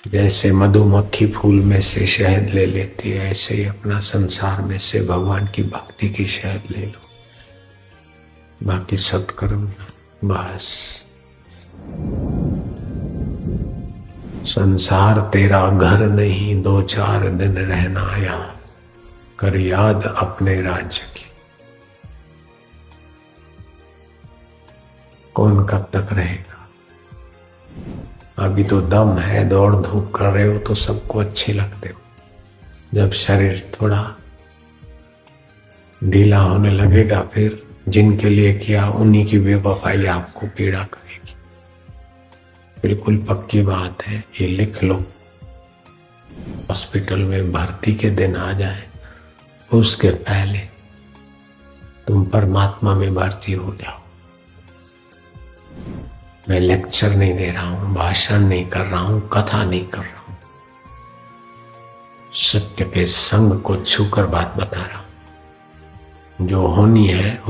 जैसे मधुमक्खी फूल में से शहद ले लेती है, ऐसे ही अपना संसार में से भगवान की भक्ति की शहद ले लो, बाकी सत्कर्म बस। संसार तेरा घर नहीं, 2-4 दिन रहना आया, कर याद अपने राज्य की। कौन कब तक रहेगा? अभी तो दम है, दौड़ धूप कर रहे हो तो सबको अच्छे लगते हो। जब शरीर थोड़ा ढीला होने लगेगा, फिर जिनके लिए किया उन्हीं की बेवफाई आपको पीड़ा करेगी। बिल्कुल पक्की बात है, ये लिख लो। हॉस्पिटल में भर्ती के दिन आ जाए, उसके पहले तुम परमात्मा में भर्ती हो जाओ। मैं लेक्चर नहीं दे रहा हूं, भाषण नहीं कर रहा हूं, कथा नहीं कर रहा हूं, सत्य के संग को छूकर बात बता रहा हूं। जो होनी है